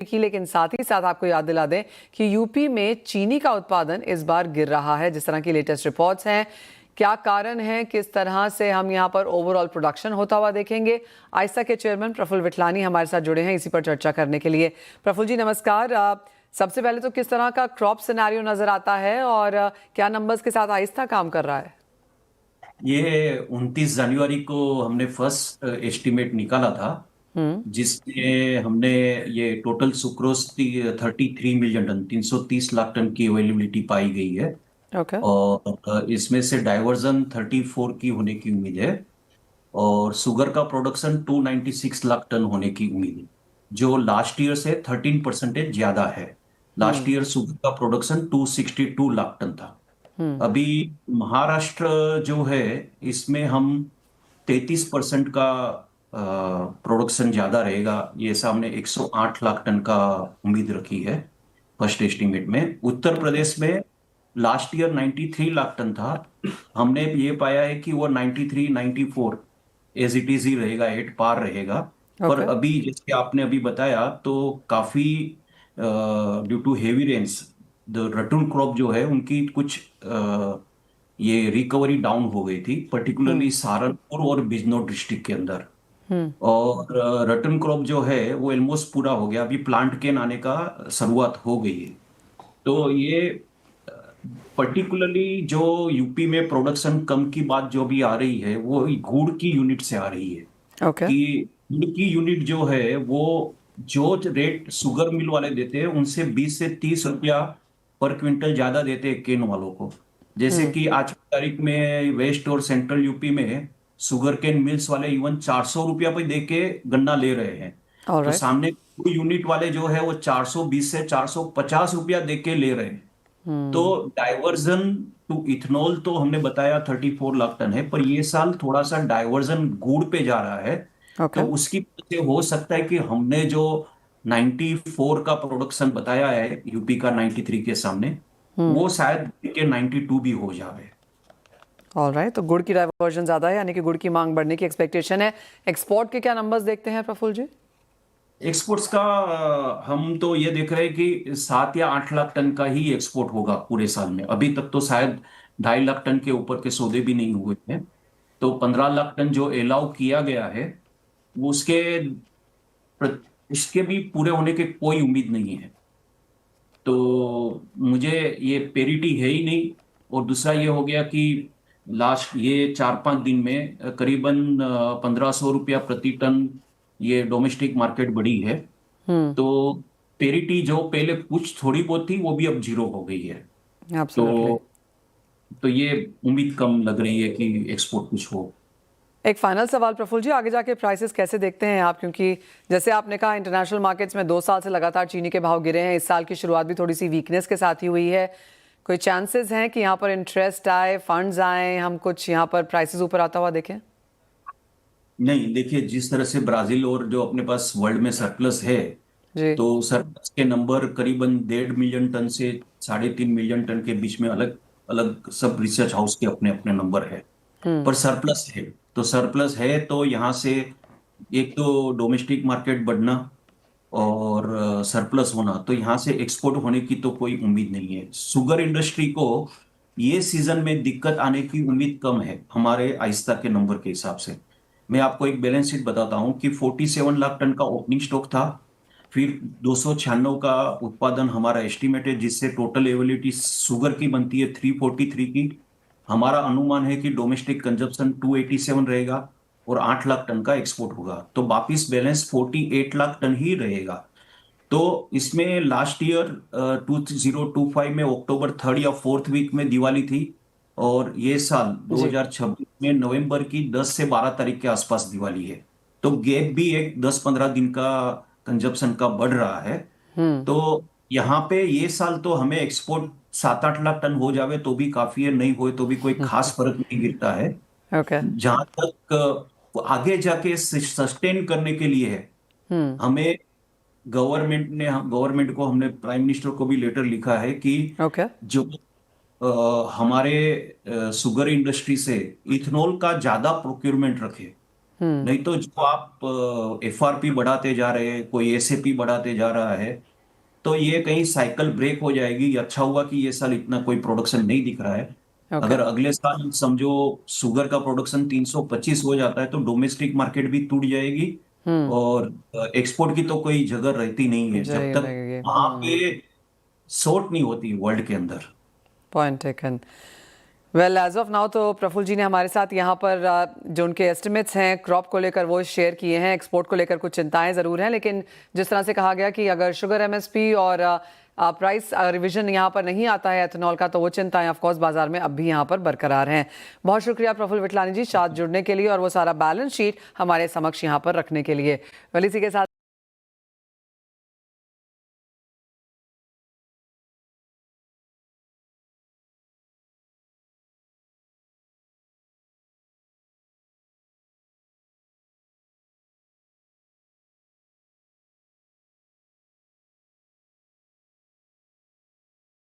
की, लेकिन साथ ही साथ आपको याद दिला दें कि यूपी में चीनी का उत्पादन इस बार गिर रहा है। जिस तरह की लेटेस्ट रिपोर्ट्स हैं, क्या कारण है, किस तरह से हम यहाँ पर ओवरऑल प्रोडक्शन होता हुआ देखेंगे। आइसा के चेयरमैन प्रफुल्ल विठलानी हमारे साथ जुड़े हैं इसी पर चर्चा करने के लिए। प्रफुल्ल जी नमस्कार। सबसे पहले तो किस तरह का क्रॉप सिनेरियो नजर आता है और क्या नंबर्स के साथ आइस्ता काम कर रहा है? ये 29 जनवरी को हमने फर्स्ट एस्टिमेट निकाला था, जिसमें हमने ये total sucrose 33 million ton 330 lakh ton की अवेलेबिलिटी पाई गई है। ओके। और इसमें से डाइवर्जन 34 की होने की उम्मीद है और शुगर का प्रोडक्शन 296 लाख टन होने की उम्मीद है, जो लास्ट ईयर से 13% ज्यादा है। लास्ट ईयर शुगर का प्रोडक्शन 262 लाख टन था। अभी महाराष्ट्र जो है, इसमें हम 33% का प्रोडक्शन ज्यादा रहेगा। ये सामने 108 लाख टन का उम्मीद रखी है फर्स्ट एस्टिमेट में। उत्तर प्रदेश में लास्ट ईयर 93 लाख टन था, हमने ये पाया है कि वो 93 94 एज इट इज ही रहेगा, एट पार रहेगा। पर ओके। अभी जैसे आपने अभी बताया तो काफी due to heavy rains the ratoon crop जो है उनकी कुछ ये रिकवरी डाउन हो गई थी, पर्टिकुलरली सहारनपुर और बिजनौर डिस्ट्रिक्ट के अंदर। और रटन क्रॉप जो है वो ऑलमोस्ट पूरा हो गया, अभी प्लांट के आने का शुरुआत हो गई है। तो ये पर्टिकुलरली जो यूपी में प्रोडक्शन कम की बात जो भी आ रही है वो गुड़ की यूनिट से आ रही है। ओके। कि गुड़ की यूनिट जो है वो जो रेट शुगर मिल वाले देते हैं उनसे 20 से 30 रुपया पर क्विंटल ज्यादा देते हैं केन वालों को। जैसे कि आज की तारीख में वेस्ट और सेंट्रल यूपी में शुगर केन मिल्स वाले इवन 400 रुपया पे दे के गन्ना ले रहे हैं। तो ऑलराइट। सामने यूनिट वाले जो है वो 420 से 450 रुपया दे के ले रहे हैं। तो डाइवर्जन टू इथेनॉल तो हमने बताया 34 लाख टन है, पर ये साल थोड़ा सा डाइवर्जन गुड़ पे जा रहा है। ओके। तो उसकी वजह से हो सकता है कि हमने जो 94 का प्रोडक्शन बताया है यूपी का 93 के सामने, वो शायद के 92 भी हो जावे। ऑलराइट, तो गुड़ की डाइवर्जन ज्यादा है, यानी कि गुड़ की मांग बढ़ने की एक्सपेक्टेशन है। एक्सपोर्ट के क्या नंबर्स देखते हैं प्रफुल्ल जी? एक्सपोर्ट्स का हम तो ये देख रहे हैं कि 7 या 8 लाख टन का ही एक्सपोर्ट होगा पूरे साल में। अभी तक तो शायद 2.5 लाख टन के ऊपर के सौदे भी नहीं हुए हैं। तो 15 लाख टन जो अलाउ किया गया है वो इसके भी पूरे होने की कोई उम्मीद नहीं है। तो मुझे ये पेरिटी है ही नहीं। और दूसरा ये हो गया कि लास्ट ये 4-5 दिन में करीबन 1500 रुपया प्रति टन ये डोमेस्टिक मार्केट बढ़ी है। तो पेरिटी जो पहले कुछ थोड़ी बहुत थी वो भी अब जीरो हो गई है। एब्सोल्युटली। तो तो ये उम्मीद कम लग रही है कि एक्सपोर्ट कुछ हो। एक फाइनल सवाल प्रफुल्ल जी, आगे जाके प्राइसेस कैसे देखते हैं आप? क्योंकि जैसे आपने कहा इंटरनेशनल मार्केट्स में 2 साल से लगातार चीनी के भाव गिरे हैं, इस साल की शुरुआत भी थोड़ी सी वीकनेस के साथ ही हुई है। कोई चांसेस हैं कि यहाँ पर इंटरेस्ट आए, फंड्स आए, हम कुछ यहाँ पर प्राइसेस ऊपर आता हुआ देखें? नहीं, देखिए जिस तरह से ब्राजील और जो अपने पास वर्ल्ड में सरप्लस है, जी। तो सरप्लस के नंबर करीबन 1.5 मिलियन टन से 3.5 मिलियन टन के बीच में अलग अलग सब रिसर्च हाउस के अपने अपने नंबर है। पर सरप्लस है, तो सरप्लस है तो यहाँ से एक तो डोमेस्टिक मार्केट बढ़ना और सरप्लस होना, तो यहाँ से एक्सपोर्ट होने की तो कोई उम्मीद नहीं है। शुगर इंडस्ट्री को ये सीजन में दिक्कत आने की उम्मीद कम है हमारे आहिस्ता के नंबर के हिसाब से। मैं आपको एक बैलेंस शीट बताता हूँ कि 47 लाख टन का ओपनिंग स्टॉक था, फिर 296 का उत्पादन हमारा एस्टिमेट है, जिससे टोटल एबिलिटी शुगर की बनती है 343 की। हमारा अनुमान है कि डोमेस्टिक कंजप्शन 287 रहेगा और 8 लाख टन का एक्सपोर्ट होगा, तो वापिस बैलेंस 48 लाख टन ही रहेगा। तो इसमें लास्ट ईयर 2025 में अक्टूबर 3rd या 4th वीक में दिवाली थी, और ये साल जी। 2026 में नवंबर की 10 से 12 तारीख के आसपास दिवाली है। तो गैप भी एक 10-15 दिन का कंजप्शन का बढ़ रहा है। तो यहाँ पे ये साल तो हमें एक्सपोर्ट 7-8 लाख टन हो जावे तो भी काफी है, नहीं होए तो भी कोई खास फर्क नहीं गिरता है। ओके। जहां तक आगे जाके सस्टेन करने के लिए है, हमें गवर्नमेंट को हमने प्राइम मिनिस्टर को भी लेटर लिखा है कि ओके। जो हमारे शुगर इंडस्ट्री से इथेनॉल का ज्यादा प्रोक्योरमेंट रखे। नहीं तो जो आप FRP बढ़ाते जा रहे हैं, कोई SAP बढ़ाते जा रहा है, तो ये कहीं साइकिल ब्रेक हो जाएगी। अच्छा हुआ कि ये साल इतना कोई प्रोडक्शन नहीं दिख रहा है। ओके। अगर अगले साल समझो शुगर का प्रोडक्शन 325 हो जाता है तो डोमेस्टिक मार्केट भी टूट जाएगी, और एक्सपोर्ट की तो कोई जगह रहती नहीं है जब जय तक लगेगी। वहां पे शॉर्ट नहीं होती वर्ल्ड के अंदर। Point taken. Well, as of now तो प्रफुल्ल जी ने हमारे साथ यहाँ पर जो उनके एस्टिमेट्स हैं क्रॉप को लेकर वो शेयर किए हैं। एक्सपोर्ट को लेकर कुछ चिंताएं ज़रूर हैं, लेकिन जिस तरह से कहा गया कि अगर शुगर MSP और प्राइस रिवीजन यहाँ पर नहीं आता है एथेनॉल का, तो वो चिंताएं ऑफकोर्स बाजार में अब भी यहाँ पर बरकरार हैं। बहुत शुक्रिया प्रफुल्ल विटलानी जी साथ जुड़ने के लिए और वो सारा बैलेंस शीट हमारे समक्ष यहाँ पर रखने के लिए। वेल, इसी के साथ